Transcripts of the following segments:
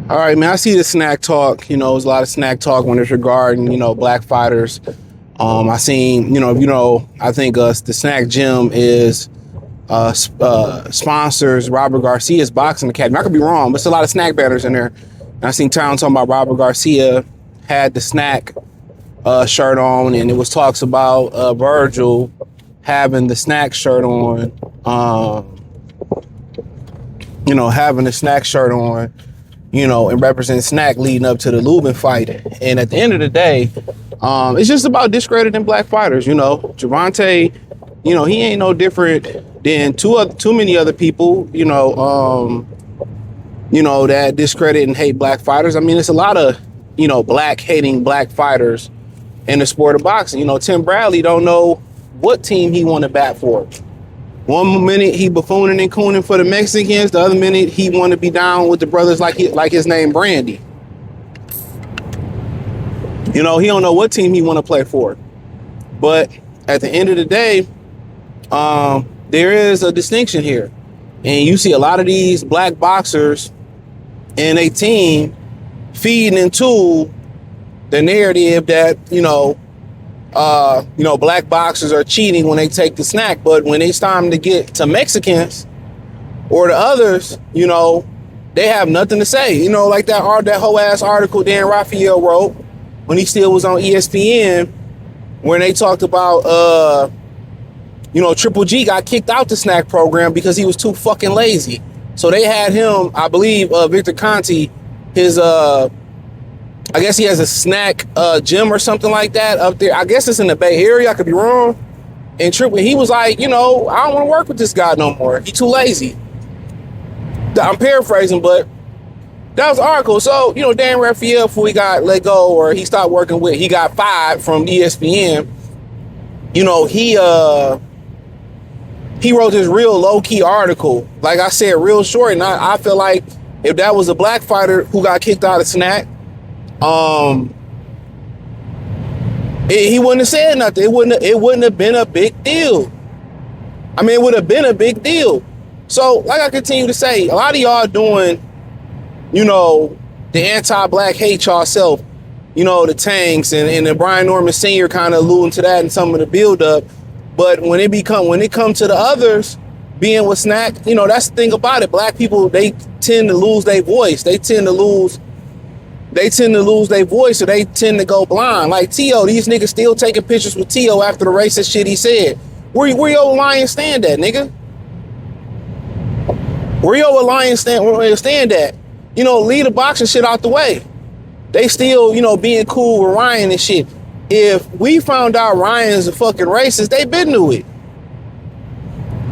All right, man, I see the SNAC talk. You know, there's a lot of SNAC talk when it's regarding, black fighters. I seen, I think the SNAC gym is sponsors Robert Garcia's boxing academy. I could be wrong, but it's a lot of SNAC banners in there. And I seen Town talking about Robert Garcia had the SNAC shirt on, and it was talks about Vergil having the SNAC shirt on, having the SNAC shirt on, and represent SNAC leading up to the Lubin fight. And at the end of the day, it's just about discrediting black fighters. Gervonta, he ain't no different than too many other people, that discredit and hate black fighters. I mean, it's a lot of, black hating black fighters in the sport of boxing. Tim Bradley don't know what team he want to bat for. One minute he buffooning and cooning for the Mexicans, the other minute he want to be down with the brothers like his name Brandy. He don't know what team he want to play for. But at the end of the day, there is a distinction here. And you see a lot of these black boxers in a team feeding into the narrative that, black boxers are cheating when they take the SNAC. But when it's time to get to Mexicans or the others, they have nothing to say. Like that whole ass article Dan Raphael wrote when he still was on ESPN, when they talked about, Triple G got kicked out the SNAC program because he was too fucking lazy. So they had him, I believe, Victor Conti, his, I guess he has a SNAC gym or something like that up there. I guess it's in the Bay Area. I could be wrong. And he was like, I don't want to work with this guy no more. He too lazy. I'm paraphrasing, but that was the article. So, Dan Raphael, before he got let go or he stopped working he got fired from ESPN, he wrote this real low-key article. Like I said, real short. And I feel like if that was a black fighter who got kicked out of SNAC, he wouldn't have said nothing. It wouldn't have been a big deal. I mean, it would have been a big deal. So, like I continue to say, a lot of y'all doing, the anti-black hate y'all self, the Tanks and the Brian Norman Sr. kind of alluding to that in some of the build-up. But when it comes to the others being with SNAC, that's the thing about it. Black people, they tend to lose their voice. They tend to lose their voice, or they tend to go blind. Like T.O., these niggas still taking pictures with T.O. after the racist shit he said. Where your alliance stand at, nigga? Where your alliance stand at? Leave the boxing shit out the way. They still, being cool with Ryan and shit. If we found out Ryan's a fucking racist, they been knew it.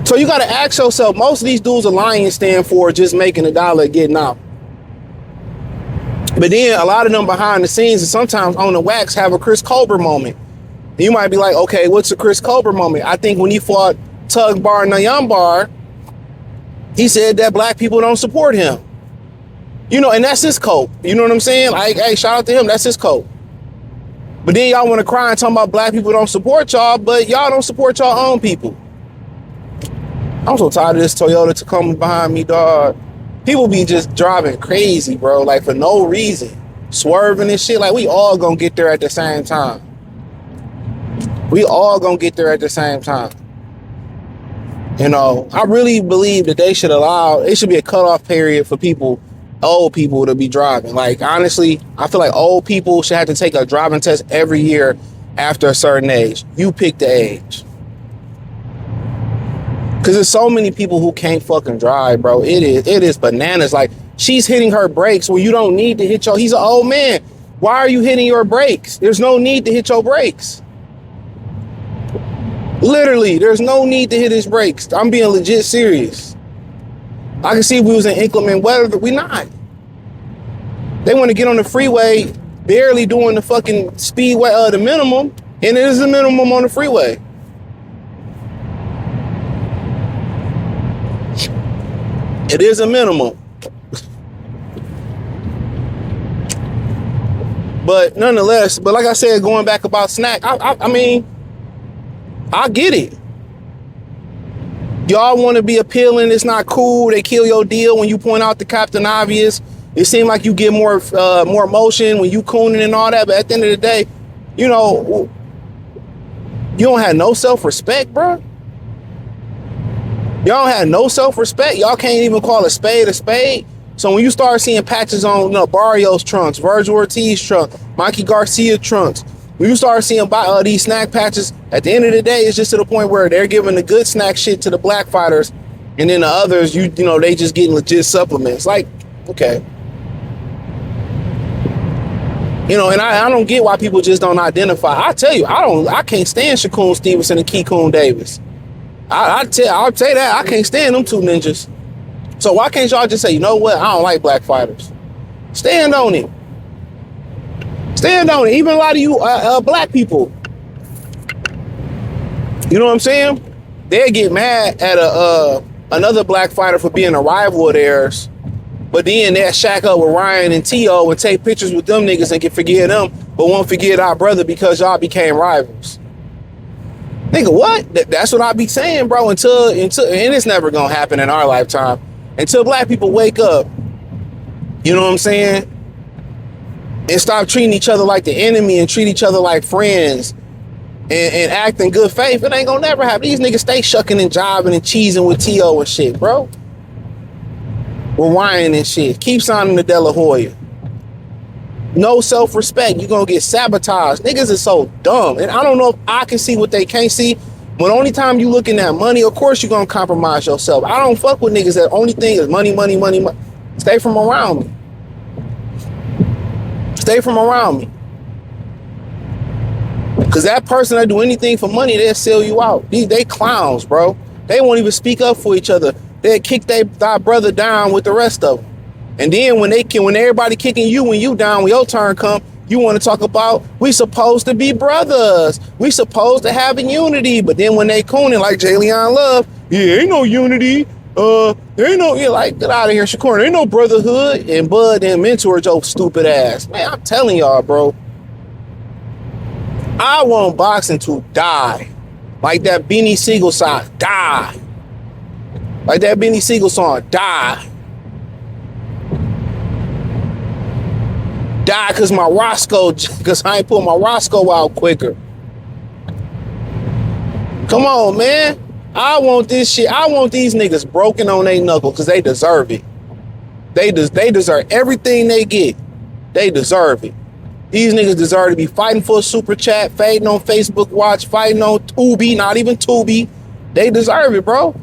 So you gotta ask yourself, most of these dudes' alliance stand for just making a dollar and getting out. But then a lot of them behind the scenes and sometimes on the wax have a Chris Colbert moment. And you might be like, okay, what's a Chris Colbert moment? I think when he fought Tugbar Nayambar, he said that black people don't support him. And that's his cope. You know what I'm saying? Like, hey, shout out to him, that's his cope. But then y'all want to cry and talk about black people don't support y'all, but y'all don't support y'all own people. I'm so tired of this Toyota Tacoma behind me, dog. People be just driving crazy, bro, like for no reason. Swerving and shit. Like, we all gonna get there at the same time. We all gonna get there at the same time. I really believe that it should be a cutoff period for old people to be driving. Like, honestly, I feel like old people should have to take a driving test every year after a certain age. You pick the age. Because there's so many people who can't fucking drive, bro. It is bananas. Like, she's hitting her brakes when you don't need to hit he's an old man. Why are you hitting your brakes? There's no need to hit your brakes. Literally, there's no need to hit his brakes. I'm being legit serious. I can see if we was in inclement weather, but we not. They want to get on the freeway, barely doing the fucking speedway, the minimum, and it is a minimum on the freeway. It is a minimum. But nonetheless, like I said, going back about SNAC, I mean, I get it. Y'all want to be appealing. It's not cool. They kill your deal when you point out the Captain Obvious. It seems like you get more emotion when you cooning and all that. But at the end of the day, you know, you don't have no self-respect, bro. Y'all don't have no self-respect. Y'all can't even call a spade a spade. So when you start seeing patches on, you know, Barrios trunks, Vergil Ortiz trunk, Mikey Garcia trunks, when you start seeing these SNAC patches, at the end of the day, it's just to the point where they're giving the good SNAC shit to the black fighters, and then the others, you know, they just getting legit supplements. Like, okay. You know, and I don't get why people just don't identify. I tell you, I can't stand Shakur Stevenson and Keekun Davis. I'll tell you that. I can't stand them two ninjas. So why can't y'all just say, you know what? I don't like black fighters. Stand on it. Stand on it. Even a lot of you black people. You know what I'm saying? They get mad at another black fighter for being a rival of theirs. But then they'll shack up with Ryan and T.O. and take pictures with them niggas and can forget them, but won't forget our brother because y'all became rivals. Nigga, what? That's what I be saying, bro, until and it's never gonna happen in our lifetime. Until black people wake up, you know what I'm saying? And stop treating each other like the enemy and treat each other like friends and act in good faith, it ain't gonna never happen. These niggas stay shucking and jiving and cheesing with T.O. and shit, bro. With Ryan and shit. Keep signing the De La Hoya. No self-respect. You're gonna get sabotaged. Niggas is so dumb. And I don't know if I can see what they can't see. But the only time you looking at money, of course you're gonna compromise yourself. I don't fuck with niggas that only thing is money, money, money, money. Stay from around me. Stay from around me. Cause that person that do anything for money, they'll sell you out. They clowns, bro. They won't even speak up for each other. They'll kick their brother down with the rest of them. And then when everybody kicking you when you down, when your turn come, you want to talk about we supposed to be brothers. We supposed to have a unity. But then when they cooning like Jalen Love, yeah, ain't no unity. There ain't no, yeah, like, get out of here, Shakur. There ain't no brotherhood. And Bud and mentored your stupid ass. Man, I'm telling y'all, bro. I want boxing to die. Like that Beanie Siegel song, die. Like that Beanie Siegel song, die. Die because my Roscoe, because I ain't put my Roscoe out quicker. Come on, man. I want this shit. I want these niggas broken on their knuckle because they deserve it. They deserve everything they get. They deserve it. These niggas deserve to be fighting for a super chat, fading on Facebook Watch, fighting on Tubi, not even Tubi. They deserve it, bro.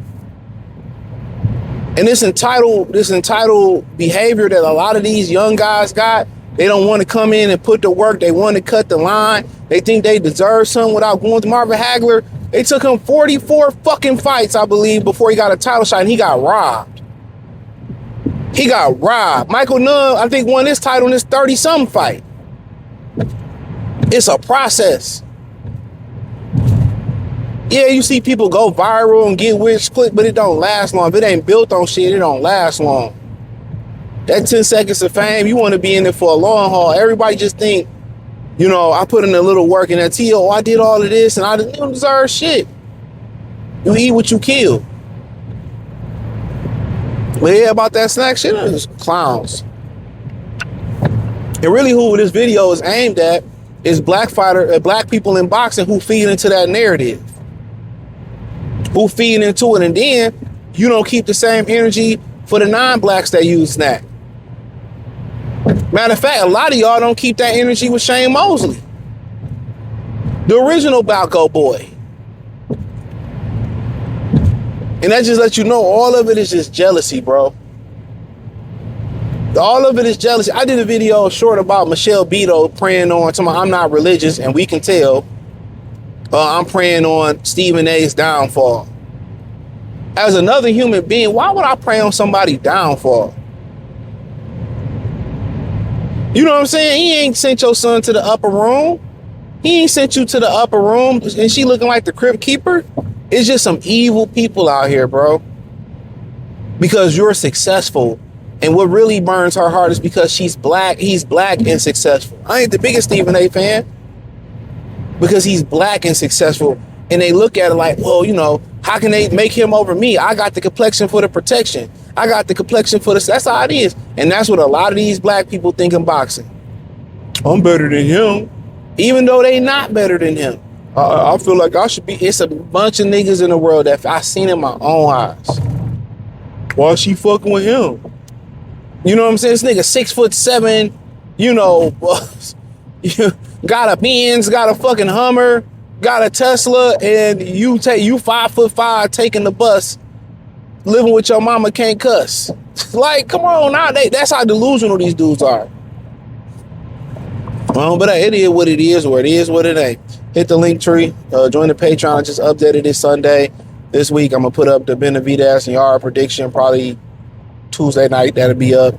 And this entitled behavior that a lot of these young guys got, they don't want to come in and put the work. They want to cut the line. They think they deserve something without going to Marvin Hagler. They took him 44 fucking fights, I believe, before he got a title shot, and he got robbed. He got robbed. Michael Nunn, I think, won his title in his 30-something fight. It's a process. Yeah, you see people go viral and get rich quick, but it don't last long. If it ain't built on shit, it don't last long. That 10 seconds of fame, you want to be in it for a long haul. Everybody just think, you know, I put in a little work in that T.O. I did all of this and I didn't deserve shit. You eat what you kill. But yeah, about that SNAC shit, it's clowns. And really who this video is aimed at is black people in boxing who feed into that narrative. Who feed into it, and then you don't keep the same energy for the non-blacks that use SNAC. Matter of fact, a lot of y'all don't keep that energy with Shane Mosley, the original Balco boy. And that just lets you know all of it is just jealousy, bro. All of it is jealousy. I did a video short about Michelle Beto praying on, I'm not religious, and we can tell. I'm praying on Stephen A's downfall. As another human being, why would I pray on somebody's downfall? You know what I'm saying? He ain't sent your son to the upper room. He ain't sent you to the upper room, and she looking like the crypt keeper. It's just some evil people out here, bro. Because you're successful. And what really burns her heart is because she's black. He's black and successful. I ain't the biggest Stephen A fan because he's black and successful. And they look at it like, well, how can they make him over me? I got the complexion for the protection. I got the complexion for this. That's how it is. And that's what a lot of these black people think in boxing. I'm better than him. Even though they not better than him. I feel like I should be. It's a bunch of niggas in the world that I seen in my own eyes. Why is she fucking with him? You know what I'm saying? This nigga 6'7", got a Benz, got a fucking Hummer, got a Tesla, and you 5'5", taking the bus, living with your mama, can't cuss. Like, come on now, that's how delusional these dudes are. Well, but it is what it is, or it is what it ain't. Hit the link tree, join the Patreon. I just updated it Sunday. This week, I'm gonna put up the Benavidez and Yara prediction, probably Tuesday night, that'll be up.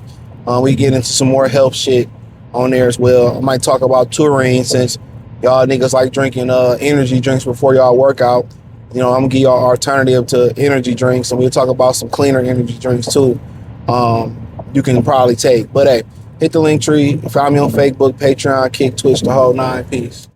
We get into some more health shit on there as well. I might talk about touring, since y'all niggas like drinking energy drinks before y'all workout. I'm gonna give y'all alternative to energy drinks, and we'll talk about some cleaner energy drinks too. You can probably take. But hey, hit the link tree. Find me on Facebook, Patreon, Kick, Twitch, the whole 9. Peace.